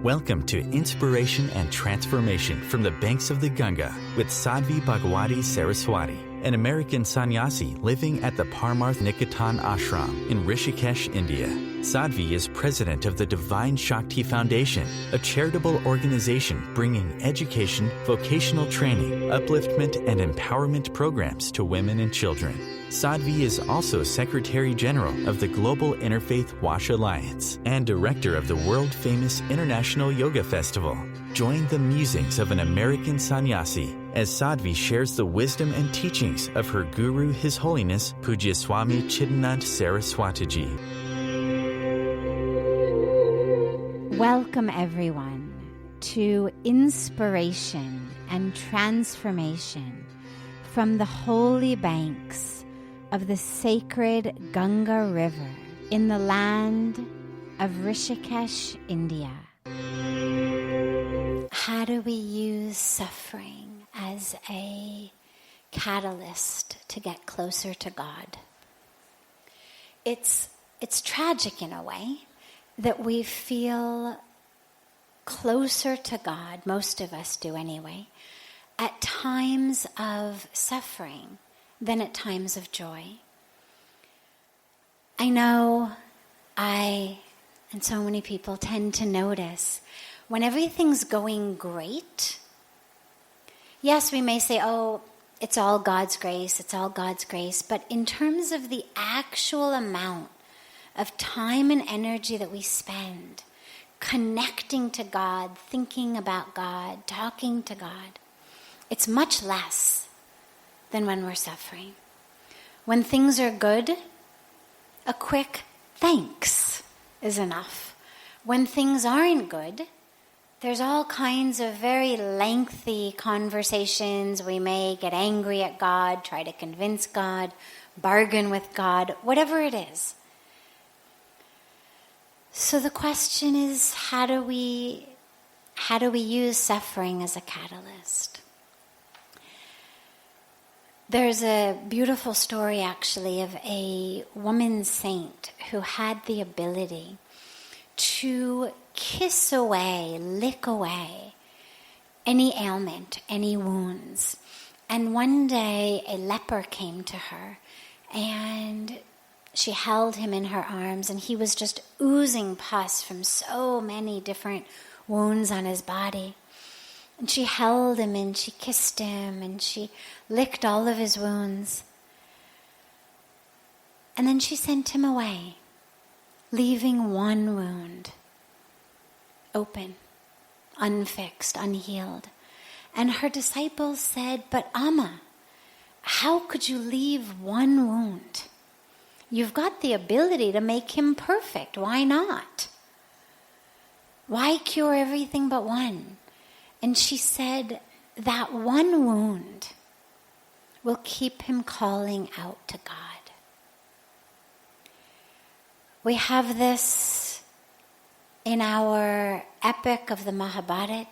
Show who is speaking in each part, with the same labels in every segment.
Speaker 1: Welcome to Inspiration and Transformation from the Banks of the Ganga with Sadhvi Bhagawati Saraswati, an American sannyasi living at the Parmarth Niketan ashram in Rishikesh, India. Sadhvi is president of the Divine Shakti Foundation, a charitable organization bringing education, vocational training, upliftment, and empowerment programs to women and children. Sadhvi is also Secretary General of the Global Interfaith Wash Alliance and Director of the world-famous International Yoga Festival. Join the musings of an American sannyasi as Sadhvi shares the wisdom and teachings of her guru, His Holiness Pujya Swami Chidanand Saraswatiji.
Speaker 2: Welcome, everyone, to Inspiration and Transformation from the holy banks of the sacred Ganga River in the land of Rishikesh, India. How do we use suffering as a catalyst to get closer to God? It's tragic in a way that we feel closer to God, most of us do anyway, at times of suffering than at times of joy. I know I and so many people tend to notice when everything's going great, yes, we may say, oh, it's all God's grace, but in terms of the actual amount of time and energy that we spend connecting to God, thinking about God, talking to God, it's much less than when we're suffering. When things are good, a quick thanks is enough. When things aren't good, there's all kinds of very lengthy conversations. We may get angry at God, try to convince God, bargain with God, whatever it is. So the question is, how do we use suffering as a catalyst? There's a beautiful story, actually, of a woman saint who had the ability to kiss away, lick away any ailment, any wounds. And one day a leper came to her and she held him in her arms, and he was just oozing pus from so many different wounds on his body. And she held him and she kissed him and she licked all of his wounds. And then she sent him away, leaving one wound open, unfixed, unhealed. And her disciples said, "But Amma, how could you leave one wound? You've got the ability to make him perfect. Why not? Why cure everything but one?" And she said, that one wound will keep him calling out to God. We have this in our epic of the Mahabharata.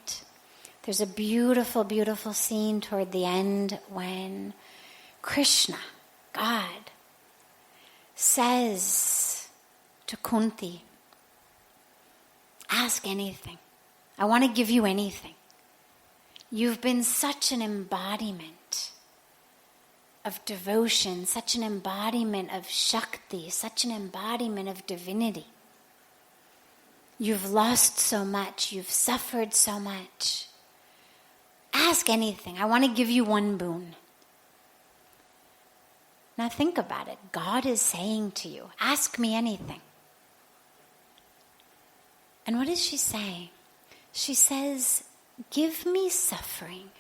Speaker 2: There's a beautiful, beautiful scene toward the end when Krishna, God, says to Kunti, ask anything. I want to give you anything. You've been such an embodiment of devotion, such an embodiment of Shakti, such an embodiment of divinity. You've lost so much, you've suffered so much. Ask anything. I want to give you one boon. Now think about it. God is saying to you, ask me anything. And what does she say? She says, give me suffering.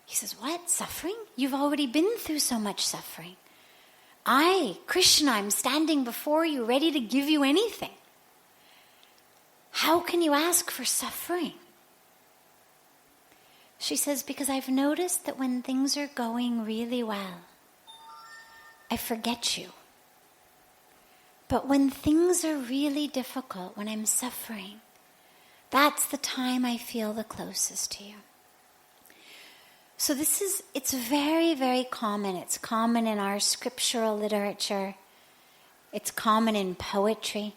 Speaker 2: He says, what? Suffering? You've already been through so much suffering. I, Krishna, I'm standing before you ready to give you anything. How can you ask for suffering? She says, because I've noticed that when things are going really well, I forget you. But when things are really difficult, when I'm suffering, that's the time I feel the closest to you. So it's very, very common. It's common in our scriptural literature. It's common in poetry.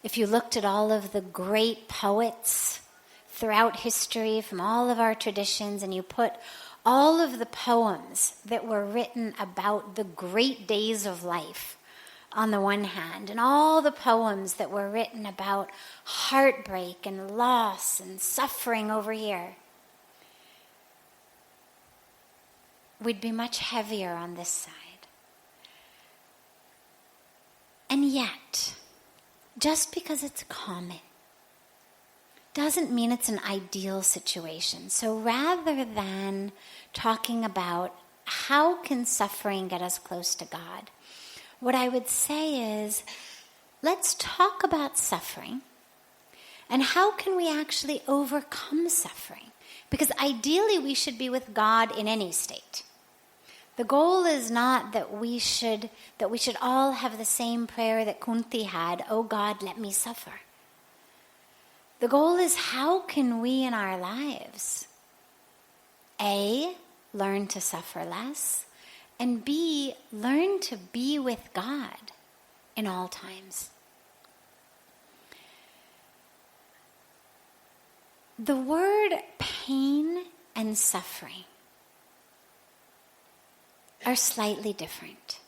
Speaker 2: If you looked at all of the great poets throughout history from all of our traditions, and you put all of the poems that were written about the great days of life on the one hand, and all the poems that were written about heartbreak and loss and suffering over here, we'd be much heavier on this side. And yet, just because it's common doesn't mean it's an ideal situation. So rather than talking about how can suffering get us close to God, what I would say is, let's talk about suffering and how can we actually overcome suffering? Because ideally we should be with God in any state. The goal is not that we should all have the same prayer that Kunti had, "Oh God, let me suffer." The goal is, how can we in our lives, A, learn to suffer less, and B, learn to be with God in all times. The word pain and suffering are slightly different.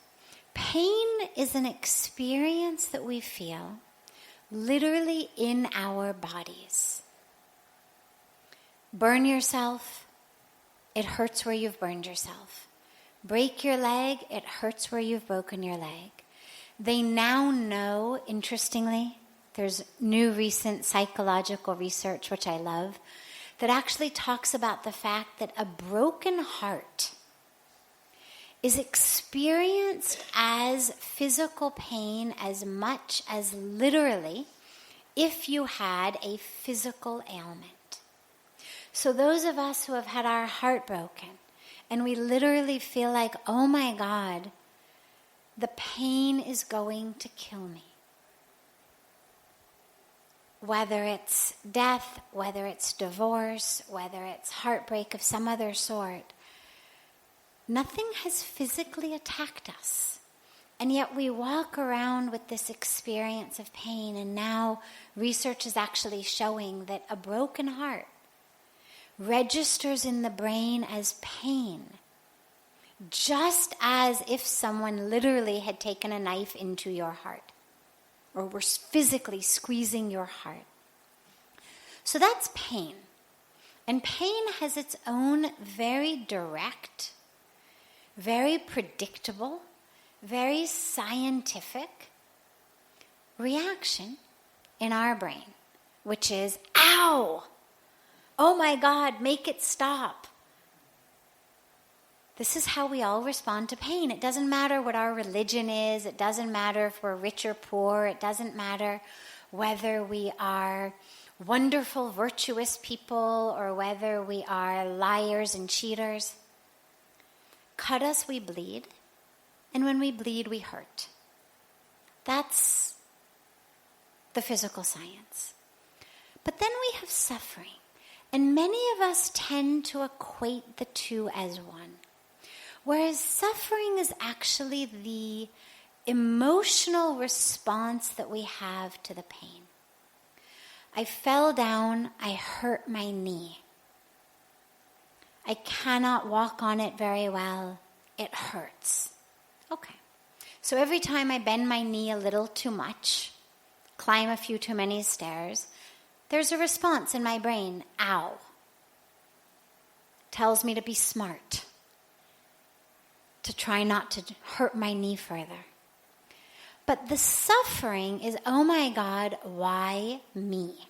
Speaker 2: Pain is an experience that we feel literally in our bodies. Burn yourself, it hurts where you've burned yourself. Break your leg, it hurts where you've broken your leg. They now know, interestingly, there's new recent psychological research, which I love, that actually talks about the fact that a broken heart is experienced as physical pain as much as literally if you had a physical ailment. So those of us who have had our heart broken and we literally feel like, oh my God, the pain is going to kill me. Whether it's death, whether it's divorce, whether it's heartbreak of some other sort, nothing has physically attacked us. And yet we walk around with this experience of pain, and now research is actually showing that a broken heart registers in the brain as pain, just as if someone literally had taken a knife into your heart, or were physically squeezing your heart. So that's pain. And pain has its own very direct, very predictable, very scientific reaction in our brain, which is, ow! Oh my God, make it stop. This is how we all respond to pain. It doesn't matter what our religion is. It doesn't matter if we're rich or poor. It doesn't matter whether we are wonderful, virtuous people or whether we are liars and cheaters. Cut us, we bleed. And when we bleed, we hurt. That's the physical science. But then we have suffering. And many of us tend to equate the two as one. Whereas suffering is actually the emotional response that we have to the pain. I fell down, I hurt my knee. I cannot walk on it very well. It hurts. Okay. So every time I bend my knee a little too much, climb a few too many stairs, there's a response in my brain, ow. Tells me to be smart, to try not to hurt my knee further. But the suffering is, oh my God, why me?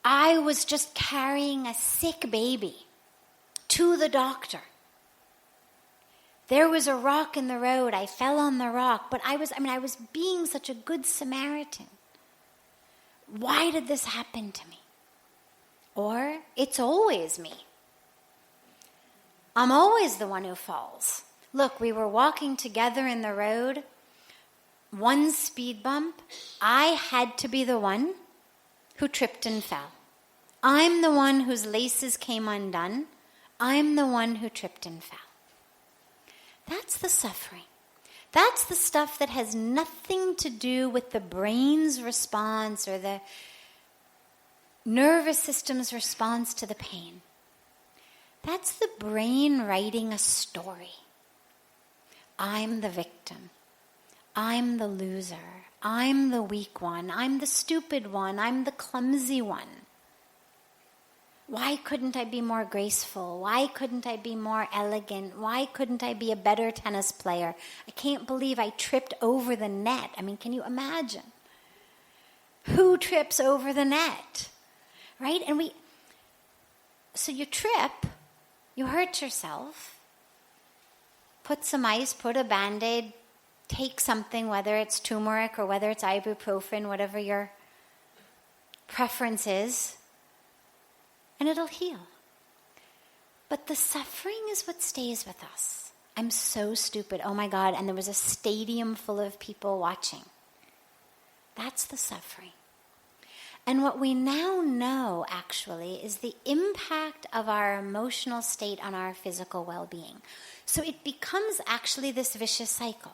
Speaker 2: I was just carrying a sick baby to the doctor. There was a rock in the road. I fell on the rock, but I was being such a good Samaritan. Why did this happen to me? Or, it's always me. I'm always the one who falls. Look, we were walking together in the road. One speed bump. I had to be the one who tripped and fell. I'm the one whose laces came undone. I'm the one who tripped and fell. That's the suffering. That's the stuff that has nothing to do with the brain's response or the nervous system's response to the pain. That's the brain writing a story. I'm the victim. I'm the loser. I'm the weak one. I'm the stupid one. I'm the clumsy one. Why couldn't I be more graceful? Why couldn't I be more elegant? Why couldn't I be a better tennis player? I can't believe I tripped over the net. I mean, can you imagine? Who trips over the net? Right? So you trip, you hurt yourself, put some ice, put a Band-Aid, take something, whether it's turmeric or whether it's ibuprofen, whatever your preference is, and it'll heal. But the suffering is what stays with us. I'm so stupid. Oh my God. And there was a stadium full of people watching. That's the suffering. And what we now know, actually, is the impact of our emotional state on our physical well-being. So it becomes actually this vicious cycle.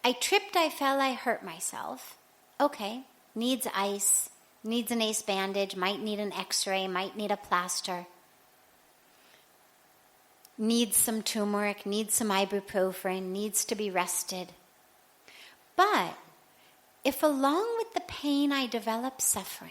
Speaker 2: I tripped, I fell, I hurt myself. Okay, needs ice, needs an ace bandage, might need an x-ray, might need a plaster, needs some turmeric, needs some ibuprofen, needs to be rested. But if along with the pain I develop suffering,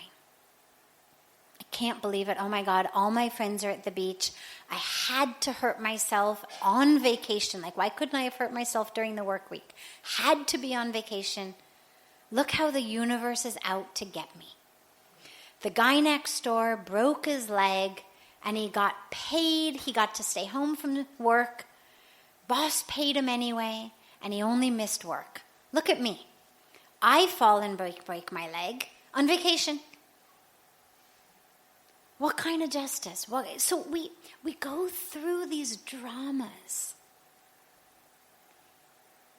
Speaker 2: I can't believe it, oh my God, all my friends are at the beach, I had to hurt myself on vacation, like why couldn't I have hurt myself during the work week? Had to be on vacation. Look how the universe is out to get me. The guy next door broke his leg and he got paid. He got to stay home from work. Boss paid him anyway and he only missed work. Look at me. I fall and break my leg on vacation. What kind of justice? So we go through these dramas.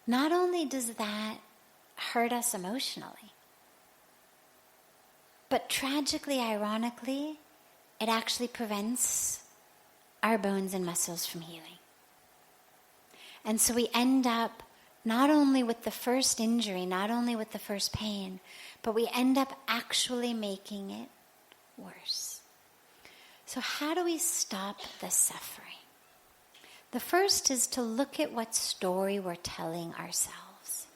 Speaker 2: Not only does that hurt us emotionally, but tragically, ironically, it actually prevents our bones and muscles from healing. And so we end up not only with the first injury, not only with the first pain, but we end up actually making it worse. So how do we stop the suffering? The first is to look at what story we're telling ourselves.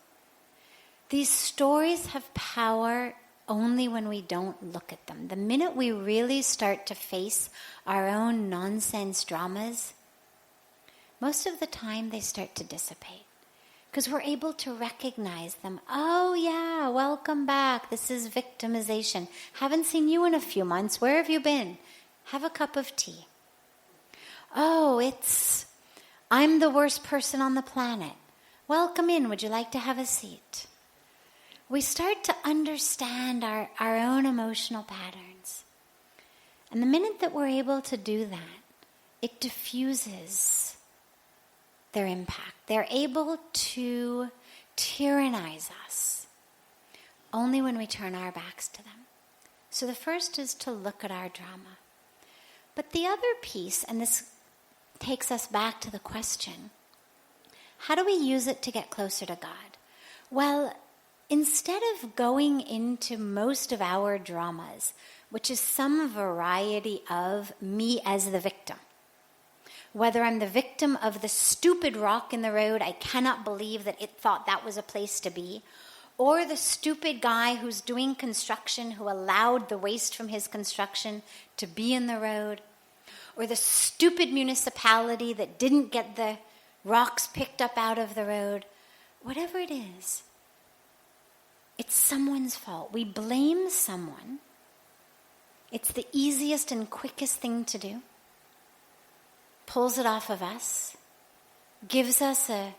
Speaker 2: These stories have power only when we don't look at them. The minute we really start to face our own nonsense dramas, most of the time they start to dissipate because we're able to recognize them. Oh yeah, welcome back. This is victimization. Haven't seen you in a few months. Where have you been? Have a cup of tea. Oh, I'm the worst person on the planet. Welcome in. Would you like to have a seat? We start to understand our own emotional patterns. And the minute that we're able to do that, it diffuses their impact. They're able to tyrannize us only when we turn our backs to them. So the first is to look at our drama. But the other piece, and this takes us back to the question, how do we use it to get closer to God? Well, instead of going into most of our dramas, which is some variety of me as the victim, whether I'm the victim of the stupid rock in the road, I cannot believe that it thought that was a place to be, or the stupid guy who's doing construction who allowed the waste from his construction to be in the road, or the stupid municipality that didn't get the rocks picked up out of the road, whatever it is, it's someone's fault. We blame someone. It's the easiest and quickest thing to do. Pulls it off of us, gives us a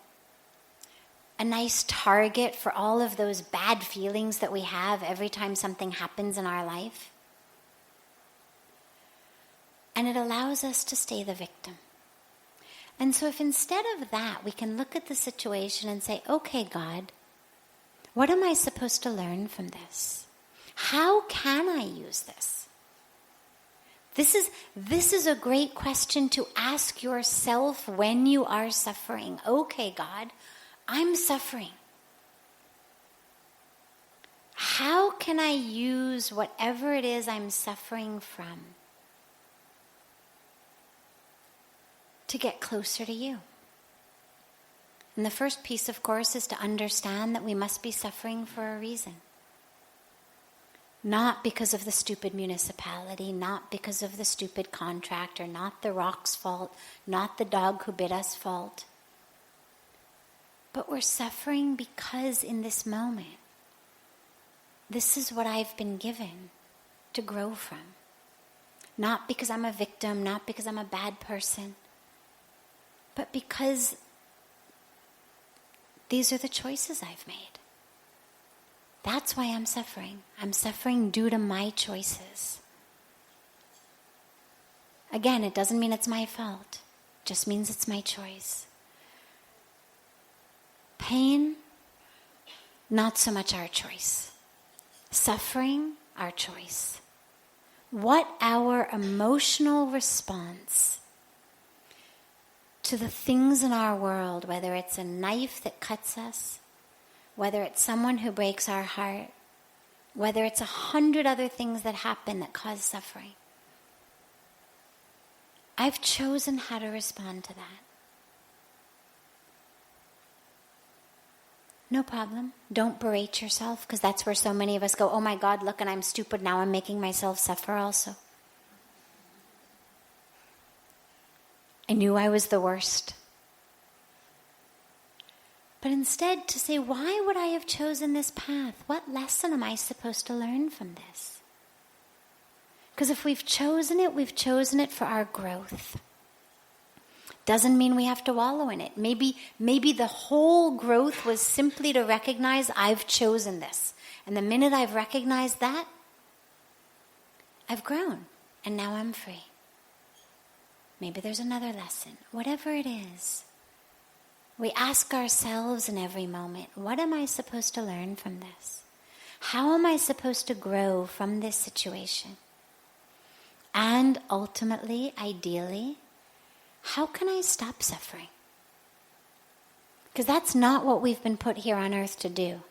Speaker 2: nice target for all of those bad feelings that we have every time something happens in our life. And it allows us to stay the victim. And so if instead of that, we can look at the situation and say, okay, God, what am I supposed to learn from this? How can I use this? This is a great question to ask yourself when you are suffering. Okay, God, I'm suffering. How can I use whatever it is I'm suffering from to get closer to you? And the first piece, of course, is to understand that we must be suffering for a reason. Not because of the stupid municipality, not because of the stupid contractor, not the rock's fault, not the dog who bit us fault. But we're suffering because in this moment, this is what I've been given to grow from. Not because I'm a victim, not because I'm a bad person, but because these are the choices I've made. That's why I'm suffering. I'm suffering due to my choices. Again, it doesn't mean it's my fault. It just means it's my choice. Pain, not so much our choice. Suffering, our choice. What our emotional response to the things in our world, whether it's a knife that cuts us, whether it's someone who breaks our heart, whether it's 100 other things that happen that cause suffering. I've chosen how to respond to that. No problem. Don't berate yourself, because that's where so many of us go, oh my God, look, and I'm stupid, now I'm making myself suffer also. I knew I was the worst. But instead to say, why would I have chosen this path? What lesson am I supposed to learn from this? Because if we've chosen it for our growth. Doesn't mean we have to wallow in it. Maybe the whole growth was simply to recognize I've chosen this. And the minute I've recognized that, I've grown. And now I'm free. Maybe there's another lesson. Whatever it is. We ask ourselves in every moment, what am I supposed to learn from this? How am I supposed to grow from this situation? And ultimately, ideally, how can I stop suffering? Because that's not what we've been put here on earth to do.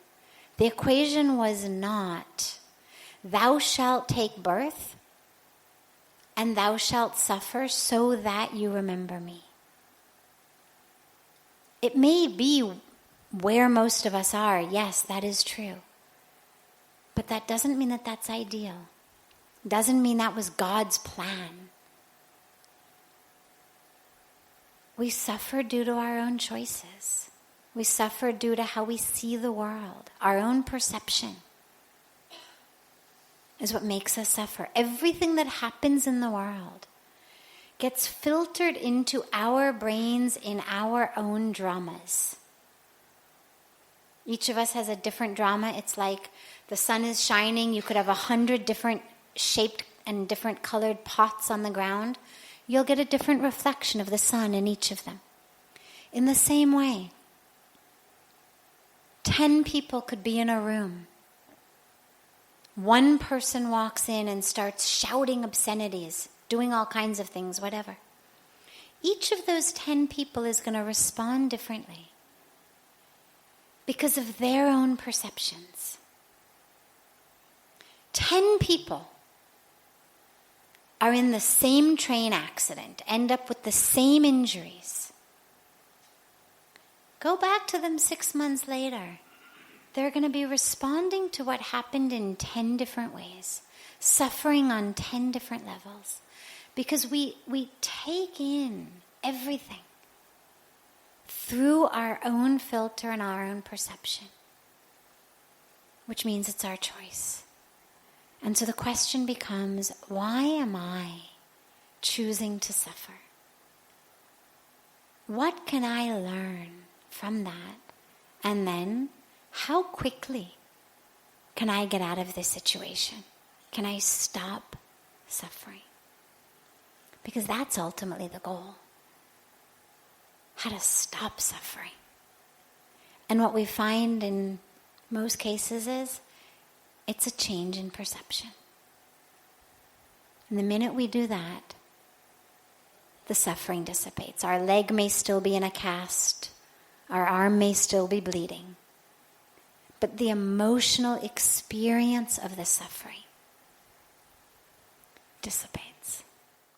Speaker 2: The equation was not, thou shalt take birth and thou shalt suffer so that you remember me. It may be where most of us are. Yes, that is true. But that doesn't mean that that's ideal. Doesn't mean that was God's plan. We suffer due to our own choices. We suffer due to how we see the world. Our own perception is what makes us suffer. Everything that happens in the world gets filtered into our brains in our own dramas. Each of us has a different drama. It's like the sun is shining. You could have 100 different shaped and different colored pots on the ground. You'll get a different reflection of the sun in each of them. In the same way, 10 people could be in a room. One person walks in and starts shouting obscenities, doing all kinds of things, whatever. Each of those 10 people is going to respond differently because of their own perceptions. 10 people are in the same train accident, end up with the same injuries. Go back to them 6 months later. They're going to be responding to what happened in 10 different ways, suffering on 10 different levels. Because we take in everything through our own filter and our own perception, which means it's our choice. And so the question becomes, why am I choosing to suffer? What can I learn from that? And then, how quickly can I get out of this situation? Can I stop suffering? Because that's ultimately the goal. How to stop suffering. And what we find in most cases is, it's a change in perception. And the minute we do that, the suffering dissipates. Our leg may still be in a cast. Our arm may still be bleeding. But the emotional experience of the suffering dissipates.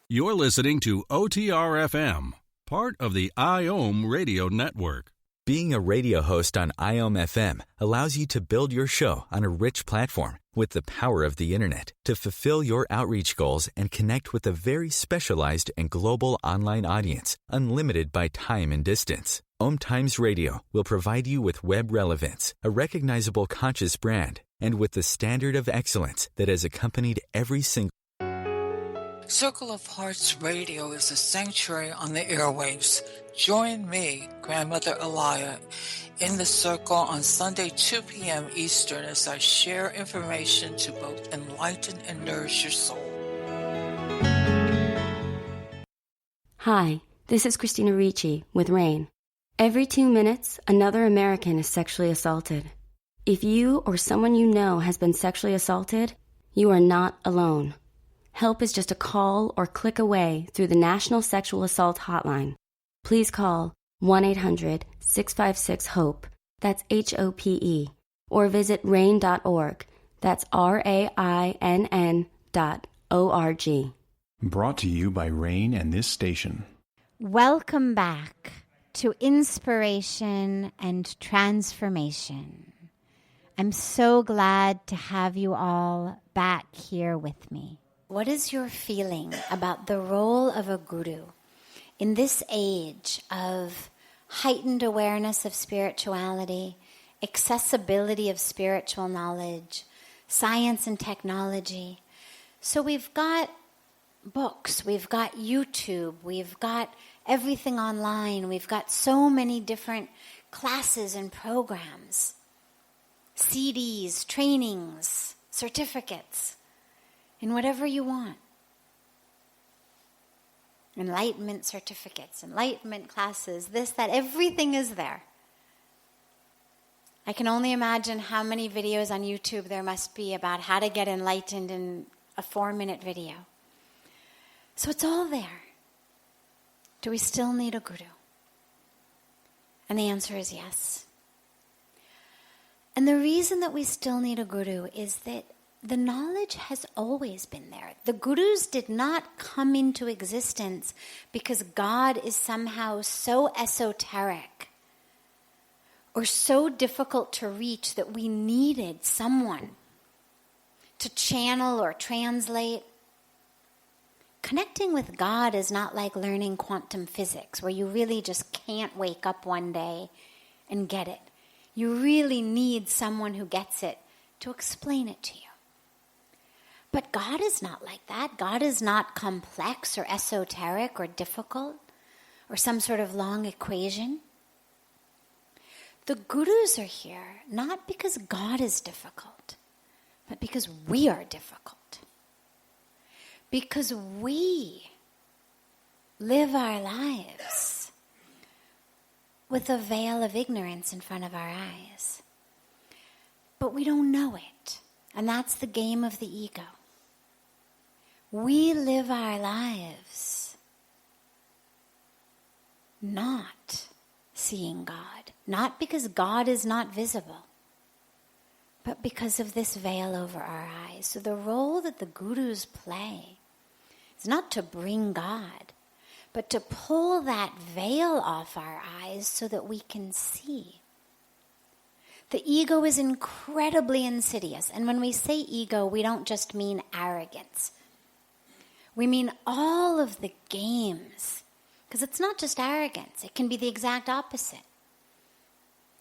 Speaker 3: You're listening to OTR-FM, part of the IOM radio network.
Speaker 1: Being a radio host on IOM FM allows you to build your show on a rich platform with the power of the internet to fulfill your outreach goals and connect with a very specialized and global online audience, unlimited by time and distance. OMTimes Radio will provide you with web relevance, a recognizable conscious brand, and with the standard of excellence that has accompanied every single
Speaker 4: Circle of Hearts Radio is a sanctuary on the airwaves. Join me, Grandmother Alaya, in the circle on Sunday 2 p.m. Eastern as I share information to both enlighten and nourish your soul.
Speaker 5: Hi, this is Christina Ricci with RAIN. Every 2 minutes, another American is sexually assaulted. If you or someone you know has been sexually assaulted, you are not alone. Help is just a call or click away through the National Sexual Assault Hotline. Please call 1-800-656-HOPE, that's HOPE, or visit rain.org, that's RAINN.org.
Speaker 6: Brought to you by RAIN and this station.
Speaker 2: Welcome back to Inspiration and Transformation. I'm so glad to have you all back here with me. What is your feeling about the role of a guru in this age of heightened awareness of spirituality, accessibility of spiritual knowledge, science and technology? So we've got books, we've got YouTube, we've got everything online, we've got so many different classes and programs, CDs, trainings, certificates, in whatever you want. Enlightenment certificates, enlightenment classes, this, that, everything is there. I can only imagine how many videos on YouTube there must be about how to get enlightened in a 4-minute video. So it's all there. Do we still need a guru? And the answer is yes. And the reason that we still need a guru is that the knowledge has always been there. The gurus did not come into existence because God is somehow so esoteric or so difficult to reach that we needed someone to channel or translate. Connecting with God is not like learning quantum physics, where you really just can't wake up one day and get it. You really need someone who gets it to explain it to you. But God is not like that. God is not complex or esoteric or difficult or some sort of long equation. The gurus are here not because God is difficult, but because we are difficult. Because we live our lives with a veil of ignorance in front of our eyes. But we don't know it. And that's the game of the ego. We live our lives not seeing God. Not because God is not visible, but because of this veil over our eyes. So the role that the gurus play is not to bring God, but to pull that veil off our eyes so that we can see. The ego is incredibly insidious. And when we say ego, we don't just mean arrogance. We mean all of the games. Because it's not just arrogance. It can be the exact opposite.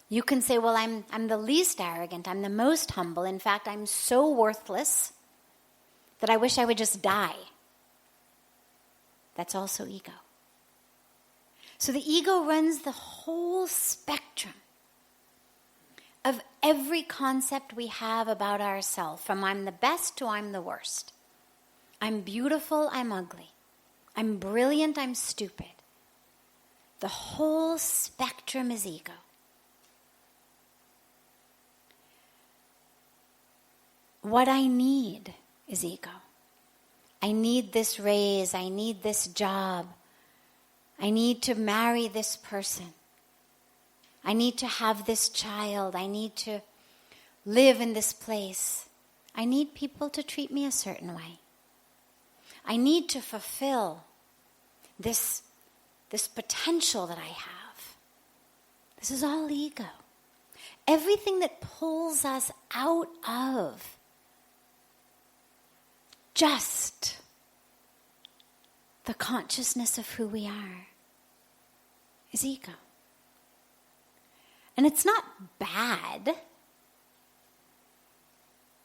Speaker 2: You can say, well, I'm the least arrogant. I'm the most humble. In fact, I'm so worthless that I wish I would just die. That's also ego. So the ego runs the whole spectrum of every concept we have about ourselves, from I'm the best to I'm the worst. I'm beautiful, I'm ugly. I'm brilliant, I'm stupid. The whole spectrum is ego. What I need is ego. I need this raise, I need this job. I need to marry this person. I need to have this child. I need to live in this place. I need people to treat me a certain way. I need to fulfill this potential that I have. This is all ego. Everything that pulls us out of just the consciousness of who we are is ego. And it's not bad.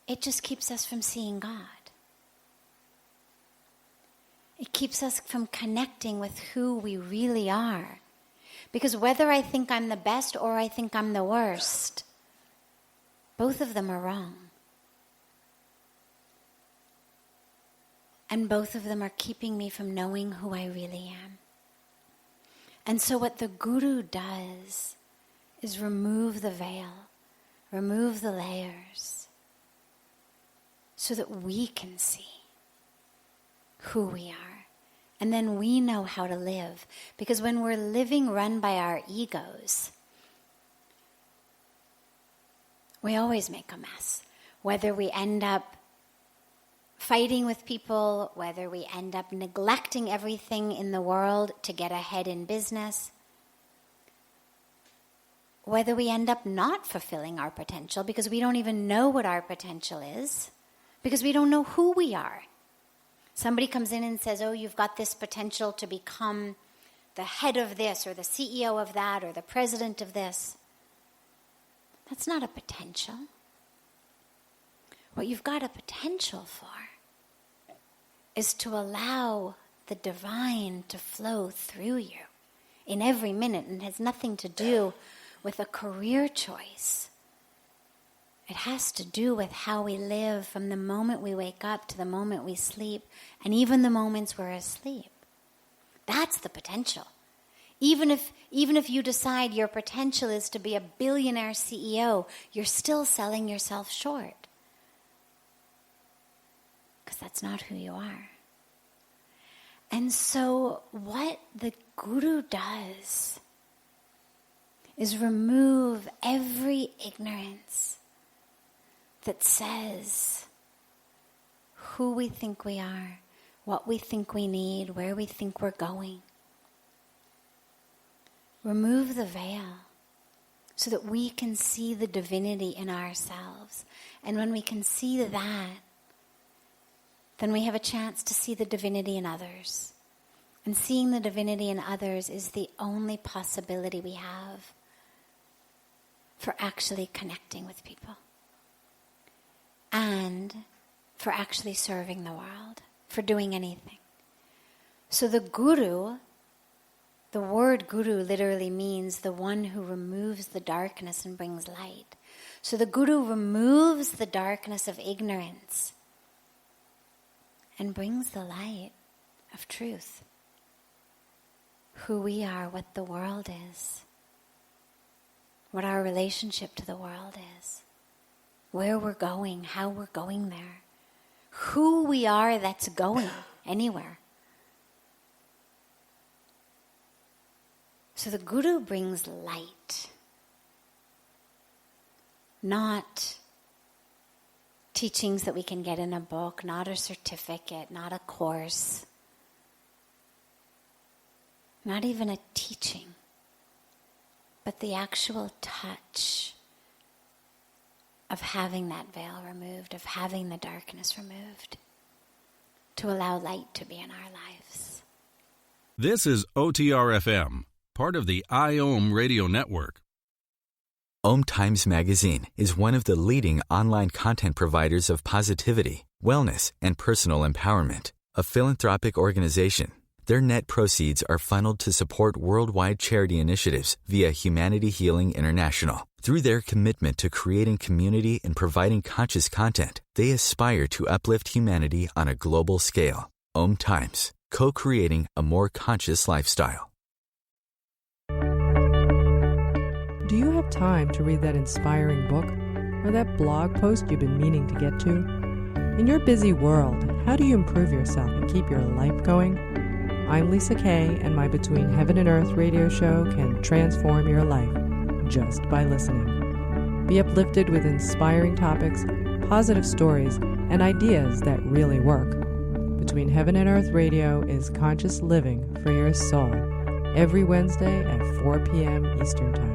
Speaker 2: It just keeps us from seeing God. It keeps us from connecting with who we really are. Because whether I think I'm the best or I think I'm the worst, both of them are wrong. And both of them are keeping me from knowing who I really am. And so what the Guru does is remove the veil, remove the layers, so that we can see who we are. And then we know how to live. Because when we're living run by our egos, we always make a mess. Whether we end up fighting with people, whether we end up neglecting everything in the world to get ahead in business, whether we end up not fulfilling our potential because we don't even know what our potential is, because we don't know who we are. Somebody comes in and says, oh, you've got this potential to become the head of this or the CEO of that or the president of this. That's not a potential. What you've got a potential for is to allow the divine to flow through you in every minute, and it has nothing to do with a career choice. It has to do with how we live from the moment we wake up to the moment we sleep, and even the moments we're asleep. That's the potential. Even if you decide your potential is to be a billionaire CEO, you're still selling yourself short. Because that's not who you are. And so what the Guru does is remove every ignorance that says who we think we are, what we think we need, where we think we're going. Remove the veil so that we can see the divinity in ourselves. And when we can see that, then we have a chance to see the divinity in others. And seeing the divinity in others is the only possibility we have for actually connecting with people. And for actually serving the world, for doing anything. So the Guru, the word Guru literally means the one who removes the darkness and brings light. So the Guru removes the darkness of ignorance and brings the light of truth. Who we are, what the world is, what our relationship to the world is, where we're going, how we're going there, who we are that's going anywhere. So the Guru brings light, not teachings that we can get in a book, not a certificate, not a course, not even a teaching, but the actual touch of having that veil removed, of having the darkness removed, to allow light to be in our lives.
Speaker 3: This is OTR-FM, part of the IOM radio network.
Speaker 1: OMTimes magazine is one of the leading online content providers of positivity, wellness, and personal empowerment. A philanthropic organization, their net proceeds are funneled to support worldwide charity initiatives via Humanity Healing International. Through their commitment to creating community and providing conscious content, they aspire to uplift humanity on a global scale. OMTimes, co-creating a more conscious lifestyle.
Speaker 7: Do you have time to read that inspiring book or that blog post you've been meaning to get to? In your busy world, how do you improve yourself and keep your life going? I'm Lisa Kay, and my Between Heaven and Earth radio show can transform your life. just by listening. Be uplifted with inspiring topics, positive stories, and ideas that really work. Between Heaven and Earth Radio is Conscious Living for Your Soul, every Wednesday at 4 p.m. Eastern Time.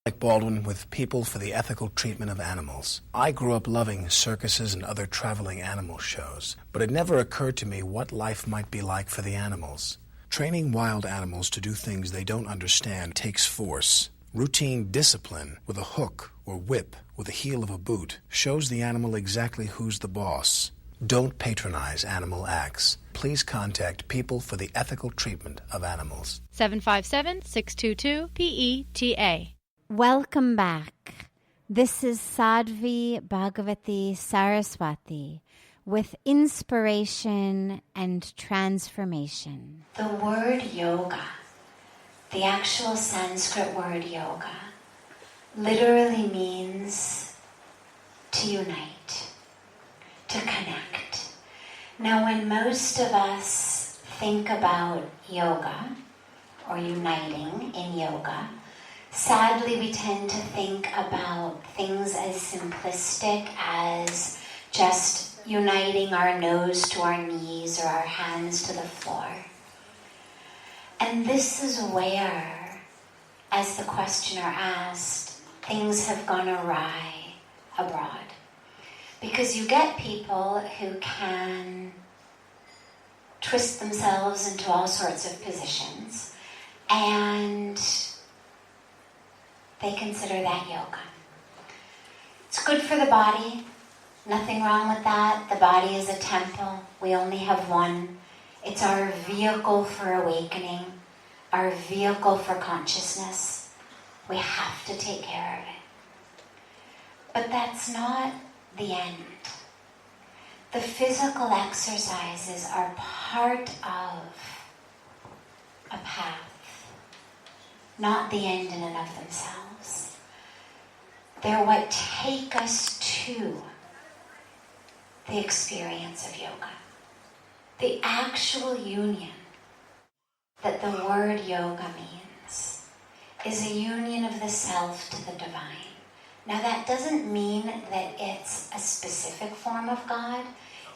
Speaker 8: Like Baldwin with People for the Ethical Treatment of Animals. I grew up loving circuses and other traveling animal shows, but it never occurred to me what life might be like for the animals. Training wild animals to do things they don't understand takes force. Routine discipline with a hook or whip with the heel of a boot shows the animal exactly who's the boss. Don't patronize animal acts. Please contact People for the Ethical Treatment of Animals.
Speaker 9: 757-622-PETA.
Speaker 2: Welcome back. This is Sadhvi Bhagawati Saraswati with inspiration and transformation. The word yoga, the actual Sanskrit word yoga, literally means to unite, to connect. Now, when most of us think about yoga or uniting in yoga, sadly, we tend to think about things as simplistic as just uniting our nose to our knees or our hands to the floor. And this is where, as the questioner asked, things have gone awry abroad. Because you get people who can twist themselves into all sorts of positions, and they consider that yoga. It's good for the body. Nothing wrong with that. The body is a temple. We only have one. It's our vehicle for awakening, our vehicle for consciousness. We have to take care of it. But that's not the end. The physical exercises are part of a path, not the end in and of themselves. They're what take us to the experience of yoga. The actual union that the word yoga means is a union of the self to the divine. Now, that doesn't mean that it's a specific form of God.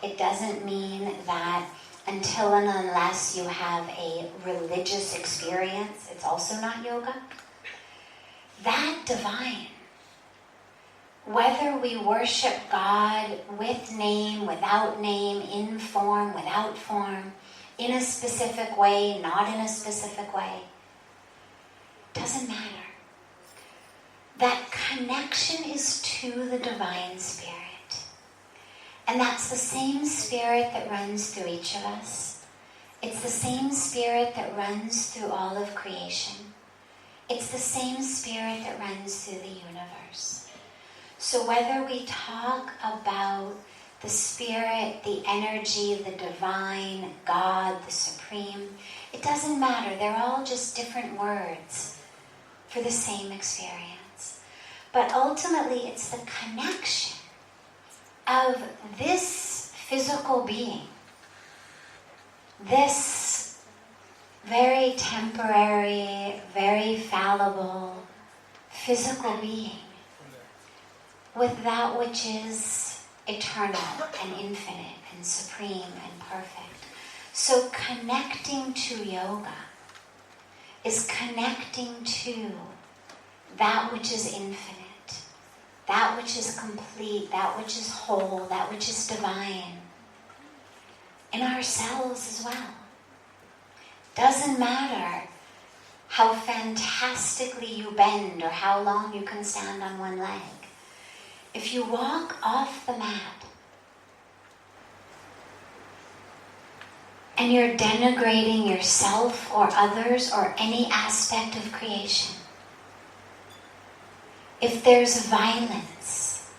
Speaker 2: It doesn't mean that until and unless you have a religious experience, it's also not yoga. That divine, whether we worship God with name, without name, in form, without form, in a specific way, not in a specific way, doesn't matter. That connection is to the divine spirit. And that's the same spirit that runs through each of us. It's the same spirit that runs through all of creation. It's the same spirit that runs through the universe. So whether we talk about the spirit, the energy, the divine, God, the supreme, it doesn't matter. They're all just different words for the same experience. But ultimately, it's the connection of this physical being, this very temporary, very fallible physical being, with that which is eternal and infinite and supreme and perfect. So connecting to yoga is connecting to that which is infinite, that which is complete, that which is whole, that which is divine, in ourselves as well. Doesn't matter how fantastically you bend or how long you can stand on one leg. If you walk off the mat and you're denigrating yourself or others or any aspect of creation, if there's violence,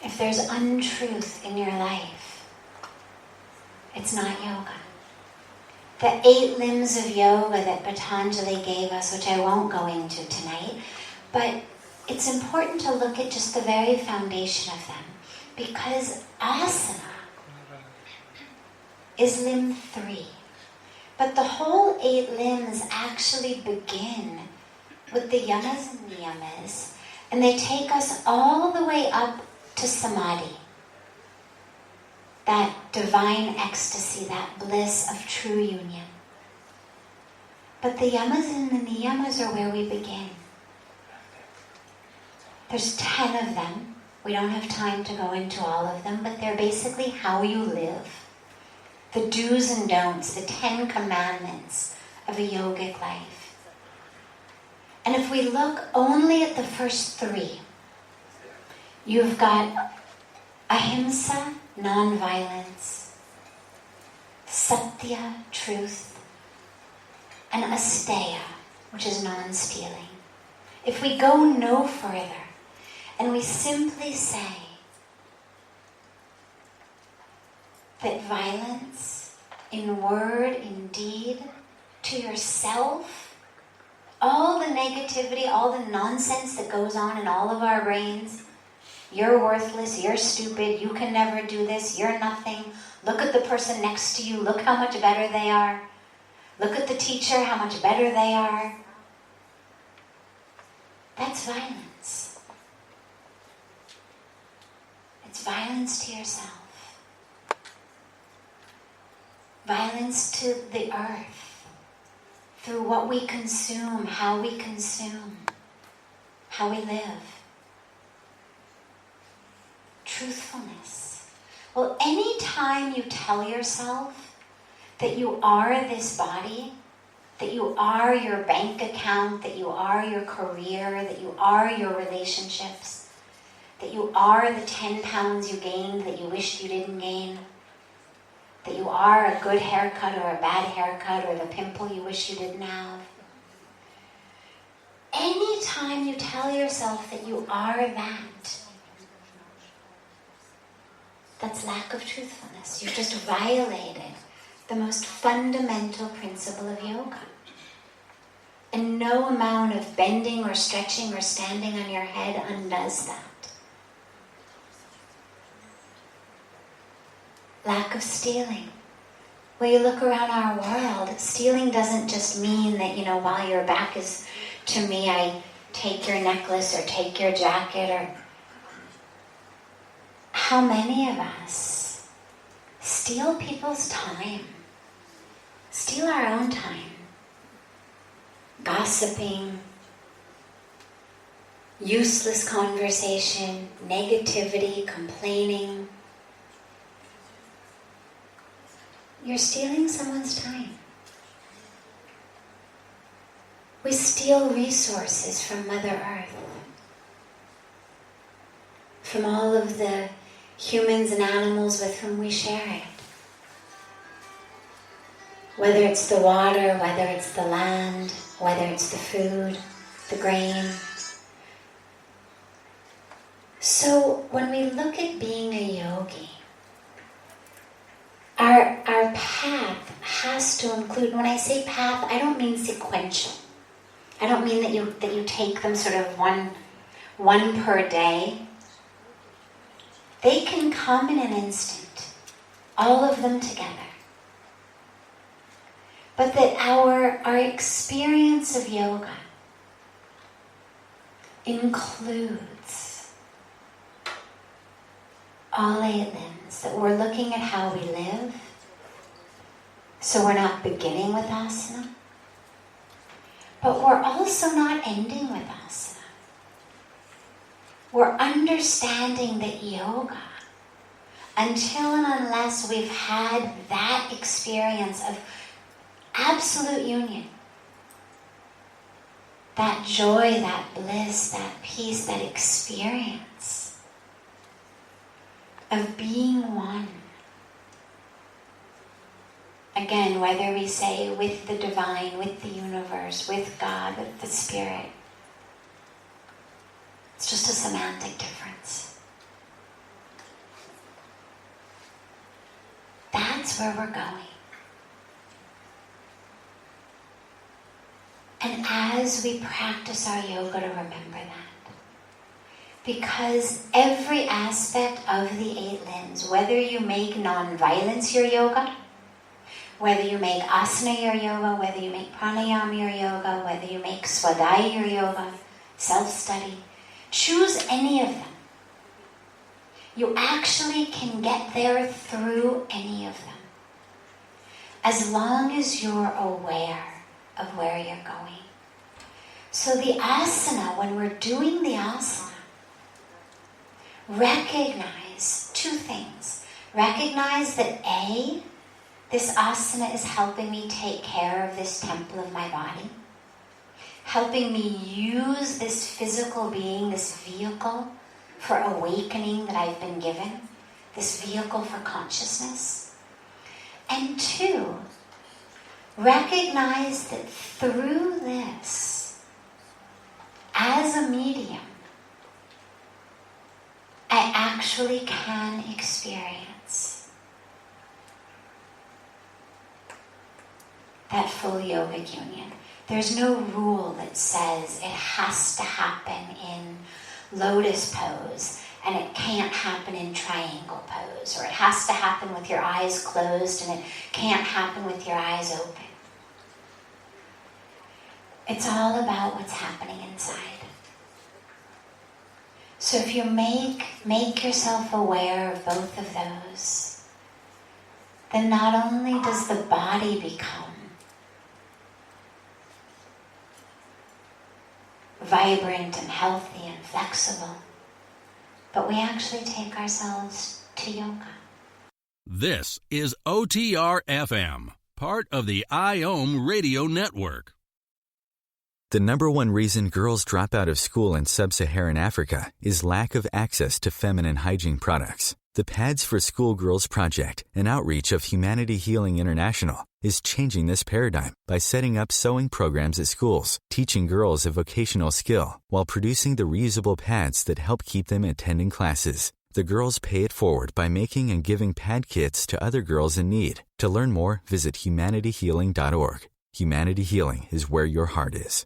Speaker 2: if there's untruth in your life, it's not yoga. The 8 limbs of yoga that Patanjali gave us, which I won't go into tonight, but it's important to look at just the very foundation of them, because asana is limb 3. But the whole 8 limbs actually begin with the yamas and niyamas, and they take us all the way up to samadhi. That divine ecstasy, that bliss of true union. But the yamas and the niyamas are where we begin. There's 10 of them. We don't have time to go into all of them, but they're basically how you live. The do's and don'ts, the 10 commandments of a yogic life. And if we look only at the first 3, you've got ahimsa, non-violence, satya, truth, and asteya, which is non-stealing. If we go no further, and we simply say that violence, in word, in deed, to yourself, all the negativity, all the nonsense that goes on in all of our brains, you're worthless, you're stupid, you can never do this, you're nothing, look at the person next to you, look how much better they are, look at the teacher, how much better they are. That's violence. It's violence to yourself. Violence to the earth. Through what we consume, how we live. Truthfulness. Well, any time you tell yourself that you are this body, that you are your bank account, that you are your career, that you are your relationships, that you are the 10 pounds you gained that you wished you didn't gain, that you are a good haircut or a bad haircut or the pimple you wish you didn't have. Anytime you tell yourself that you are that, that's lack of truthfulness. You've just violated the most fundamental principle of yoga. And no amount of bending or stretching or standing on your head undoes that. Lack of stealing. When you look around our world, stealing doesn't just mean that, while your back is to me, I take your necklace or take your jacket or... How many of us steal people's time? Steal our own time. Gossiping, useless conversation, negativity, complaining. You're stealing someone's time. We steal resources from Mother Earth, from all of the humans and animals with whom we share it. Whether it's the water, whether it's the land, whether it's the food, the grain. So when we look at being a yogi, our path has to include, when I say path, I don't mean sequential. I don't mean that you take them sort of one per day. They can come in an instant, all of them together. But that our experience of yoga includes all 8 limbs, that we're looking at how we live, so we're not beginning with asana, but we're also not ending with asana. We're understanding that yoga, until and unless we've had that experience of absolute union, that joy, that bliss, that peace, that experience of being one. Again, whether we say with the divine, with the universe, with God, with the spirit, it's just a semantic difference. That's where we're going. And as we practice our yoga, to remember that. Because every aspect of the 8 limbs, whether you make non-violence your yoga, Whether you make asana your yoga, whether you make pranayama your yoga, whether you make swadhyaya your yoga, self-study, choose any of them. You actually can get there through any of them, as long as you're aware of where you're going. So the asana, when we're doing the asana, recognize two things. Recognize that A, this asana is helping me take care of this temple of my body, helping me use this physical being, this vehicle for awakening that I've been given, this vehicle for consciousness. And two, recognize that through this, as a medium, I actually can experience that full yogic union. There's no rule that says it has to happen in lotus pose and it can't happen in triangle pose, or it has to happen with your eyes closed and it can't happen with your eyes open. It's all about what's happening inside. So if you make yourself aware of both of those, then not only does the body become vibrant and healthy and flexible, but we actually take ourselves to yoga.
Speaker 3: This is OTR FM, part of the IOM radio network.
Speaker 1: The number one reason girls drop out of school in sub-Saharan Africa is lack of access to feminine hygiene products. The Pads for Schoolgirls Project, an outreach of Humanity Healing International, is changing this paradigm by setting up sewing programs at schools, teaching girls a vocational skill, while producing the reusable pads that help keep them attending classes. The girls pay it forward by making and giving pad kits to other girls in need. To learn more, visit humanityhealing.org. Humanity Healing is where your heart is.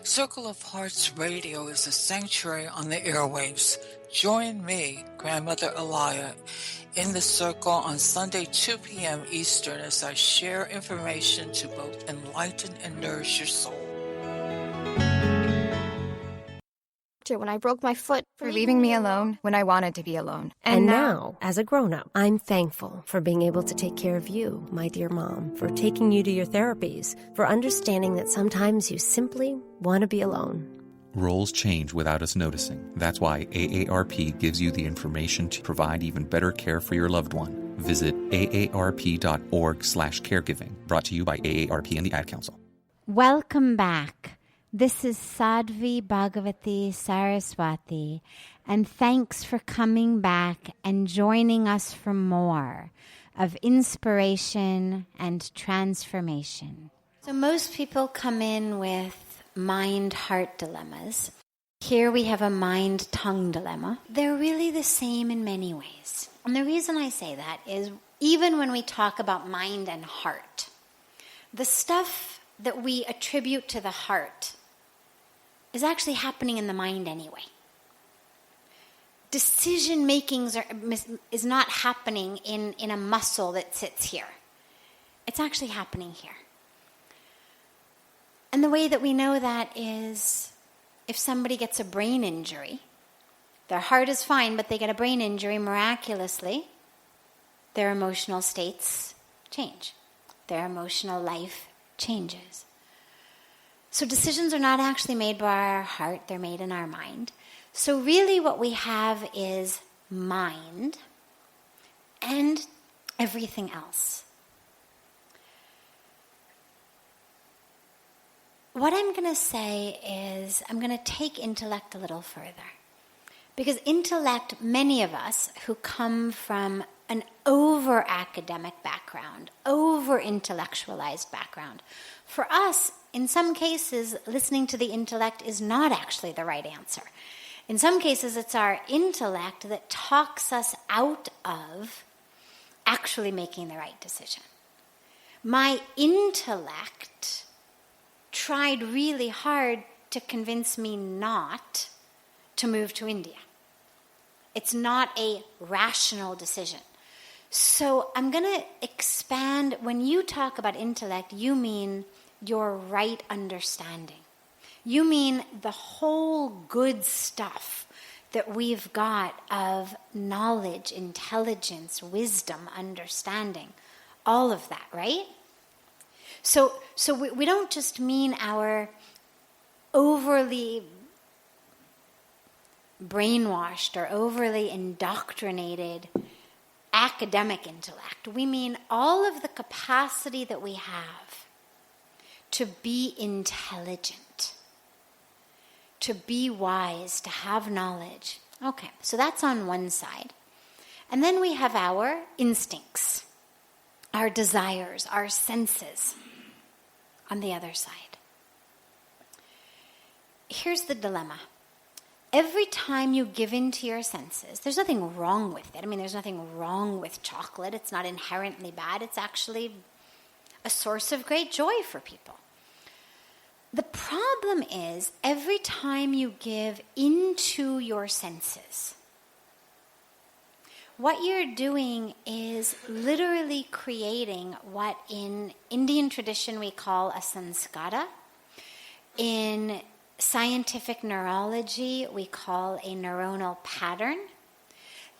Speaker 4: Circle of Hearts Radio is a sanctuary on the airwaves. Join me, Grandmother Elia, in the circle on Sunday 2 p.m. Eastern as I share information to both enlighten and nourish your soul.
Speaker 9: When I broke my foot, for leaving me alone when I wanted to be alone.
Speaker 10: And now, as a grown-up, I'm thankful for being able to take care of you, my dear mom, for taking you to your therapies, for understanding that sometimes you simply want to be alone.
Speaker 11: Roles change without us noticing. That's why AARP gives you the information to provide even better care for your loved one. Visit aarp.org/caregiving. Brought to you by AARP and the Ad Council.
Speaker 2: Welcome back. This is Sadhvi Bhagawati Saraswati, and thanks for coming back and joining us for more of inspiration and transformation. So most people come in with mind-heart dilemmas. Here we have a mind-tongue dilemma. They're really the same in many ways. And the reason I say that is even when we talk about mind and heart, the stuff that we attribute to the heart is actually happening in the mind anyway. Decision making is not happening in a muscle that sits here. It's actually happening here. And the way that we know that is if somebody gets a brain injury, their heart is fine, but they get a brain injury, miraculously, their emotional states change. Their emotional life changes. So decisions are not actually made by our heart, they're made in our mind. So really what we have is mind and everything else. What I'm going to say is I'm going to take intellect a little further. Because intellect, many of us who come from an over-academic background, over-intellectualized background, for us, in some cases, listening to the intellect is not actually the right answer. In some cases, it's our intellect that talks us out of actually making the right decision. My intellect tried really hard to convince me not to move to India. It's not a rational decision. So I'm going to expand. When you talk about intellect, you mean your right understanding. You mean the whole good stuff that we've got of knowledge, intelligence, wisdom, understanding, all of that, right? So we don't just mean our overly brainwashed or overly indoctrinated academic intellect. We mean all of the capacity that we have to be intelligent, to be wise, to have knowledge. Okay, so that's on one side. And then we have our instincts, our desires, our senses on the other side. Here's the dilemma. Every time you give in to your senses, there's nothing wrong with it. I mean, there's nothing wrong with chocolate. It's not inherently bad. It's actually a source of great joy for people. The problem is, every time you give into your senses, what you're doing is literally creating what in Indian tradition we call a sanskara. In scientific neurology, we call a neuronal pattern.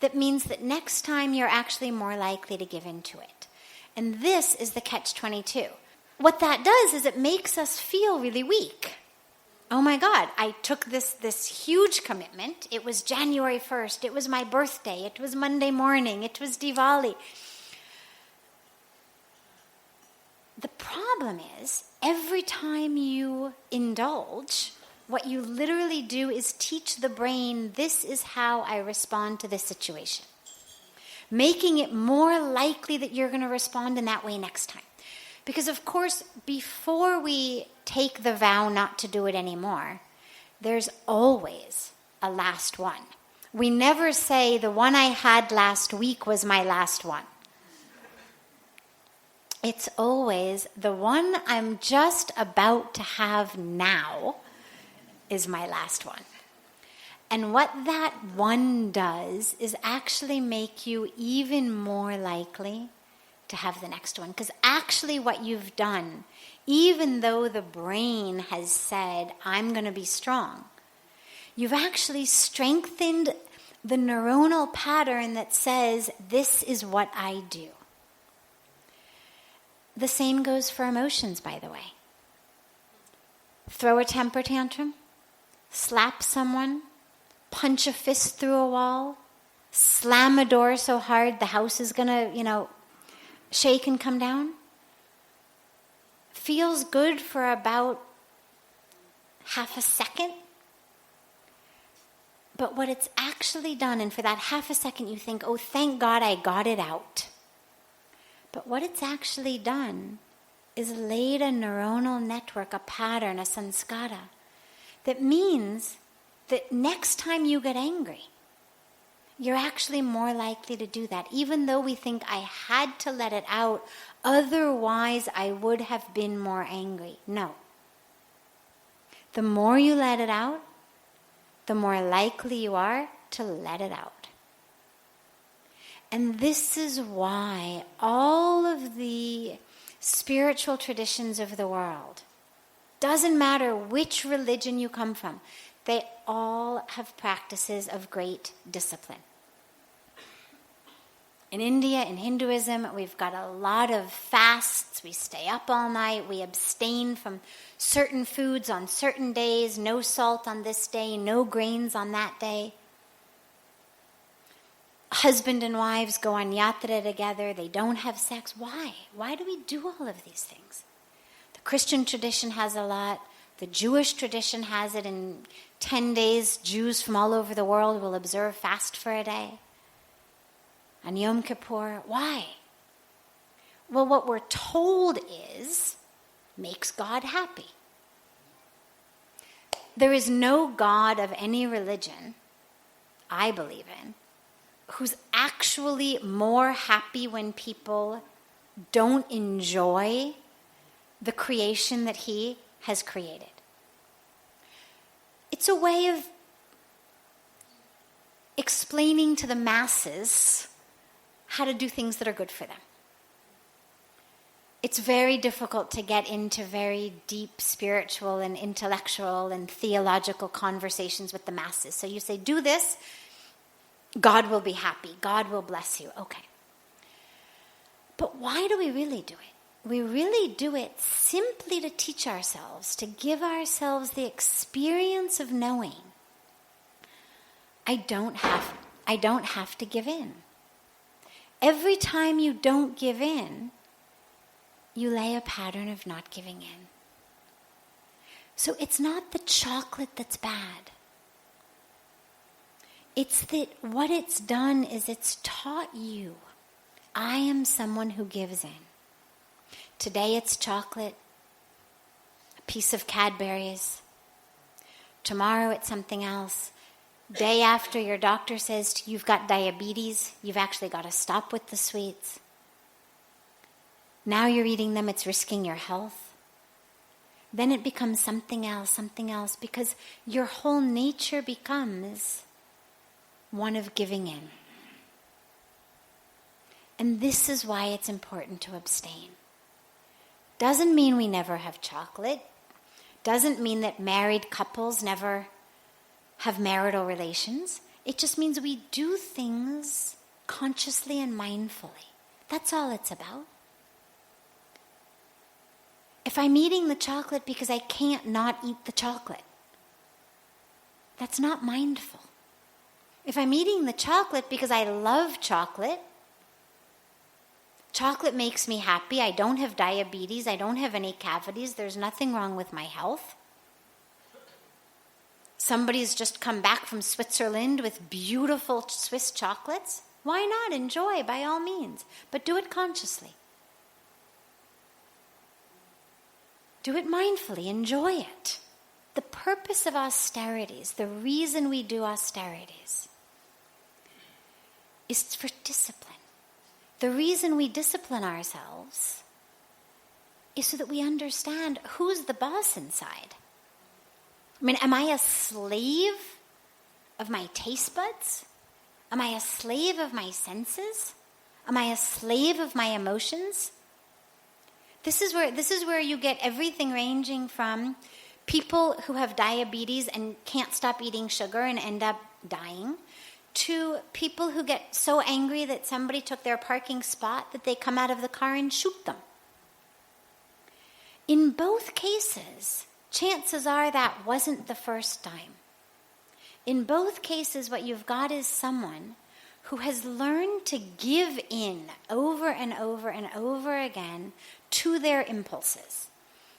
Speaker 2: That means that next time you're actually more likely to give into it. And this is the catch-22. What that does is it makes us feel really weak. Oh my God, I took this huge commitment. It was January 1st. It was my birthday. It was Monday morning. It was Diwali. The problem is, every time you indulge, what you literally do is teach the brain, this is how I respond to this situation. Making it more likely that you're going to respond in that way next time. Because, of course, before we take the vow not to do it anymore, there's always a last one. We never say, the one I had last week was my last one. It's always, the one I'm just about to have now is my last one. And what that one does is actually make you even more likely to have the next one. Because actually what you've done, even though the brain has said, I'm going to be strong, you've actually strengthened the neuronal pattern that says, this is what I do. The same goes for emotions, by the way. Throw a temper tantrum, slap someone, punch a fist through a wall, slam a door so hard the house is going to, shake and come down. Feels good for about half a second. But what it's actually done, and for that half a second you think, oh, thank God I got it out. But what it's actually done is laid a neuronal network, a pattern, a sanskara, that means that next time you get angry, you're actually more likely to do that, even though we think I had to let it out, otherwise I would have been more angry. No. The more you let it out, the more likely you are to let it out. And this is why all of the spiritual traditions of the world, doesn't matter which religion you come from, they all have practices of great discipline. In India, in Hinduism, we've got a lot of fasts. We stay up all night. We abstain from certain foods on certain days. No salt on this day. No grains on that day. Husband and wives go on yatra together. They don't have sex. Why? Why do we do all of these things? The Christian tradition has a lot. The Jewish tradition has it. In 10 days, Jews from all over the world will observe fast for a day. On Yom Kippur, why? Well, what we're told is, makes God happy. There is no God of any religion, I believe in, who's actually more happy when people don't enjoy the creation that he has created. It's a way of explaining to the masses how to do things that are good for them. It's very difficult to get into very deep spiritual and intellectual and theological conversations with the masses. So you say, do this, God will be happy, God will bless you. Okay. But why do we really do it? We really do it simply to teach ourselves, to give ourselves the experience of knowing I don't have to give in. Every time you don't give in, you lay a pattern of not giving in. So it's not the chocolate that's bad. It's that what it's done is it's taught you, I am someone who gives in. Today it's chocolate, a piece of Cadbury's. Tomorrow it's something else. Day after your doctor says you've got diabetes, you've actually got to stop with the sweets. Now you're eating them, it's risking your health. Then it becomes something else, because your whole nature becomes one of giving in. And this is why it's important to abstain. Doesn't mean we never have chocolate. Doesn't mean that married couples never have marital relations. It just means we do things consciously and mindfully. That's all it's about. If I'm eating the chocolate because I can't not eat the chocolate, that's not mindful. If I'm eating the chocolate because I love chocolate, chocolate makes me happy, I don't have diabetes, I don't have any cavities, there's nothing wrong with my health. Somebody's just come back from Switzerland with beautiful Swiss chocolates. Why not? Enjoy by all means, but do it consciously. Do it mindfully, enjoy it. The purpose of austerities, the reason we do austerities, is for discipline. The reason we discipline ourselves is so that we understand who's the boss inside. I mean, am I a slave of my taste buds? Am I a slave of my senses? Am I a slave of my emotions? This is where you get everything ranging from people who have diabetes and can't stop eating sugar and end up dying, to people who get so angry that somebody took their parking spot that they come out of the car and shoot them. In both cases, chances are that wasn't the first time. In both cases, what you've got is someone who has learned to give in over and over and over again to their impulses,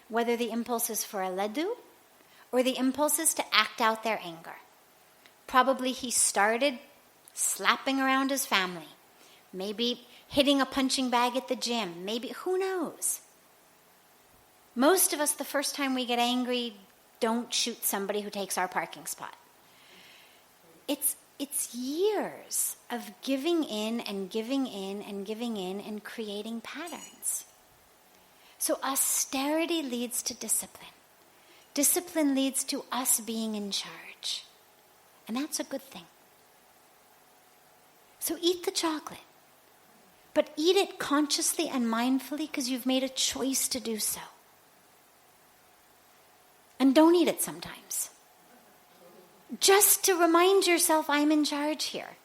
Speaker 2: whether the impulse is for a laddu or the impulse is to act out their anger. Probably he started slapping around his family, maybe hitting a punching bag at the gym, maybe, who knows? Most of us, the first time we get angry, don't shoot somebody who takes our parking spot. It's years of giving in and giving in and giving in and creating patterns. So austerity leads to discipline. Discipline leads to us being in charge. And that's a good thing. So eat the chocolate. But eat it consciously and mindfully because you've made a choice to do so. And don't eat it sometimes. Just to remind yourself, I'm in charge here.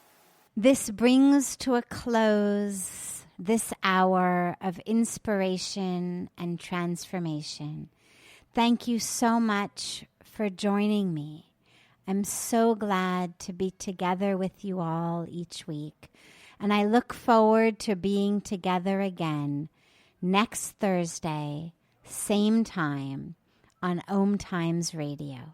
Speaker 2: This brings to a close this hour of inspiration and transformation. Thank you so much for joining me. I'm so glad to be together with you all each week. And I look forward to being together again next Thursday, same time, on OMTimes Radio.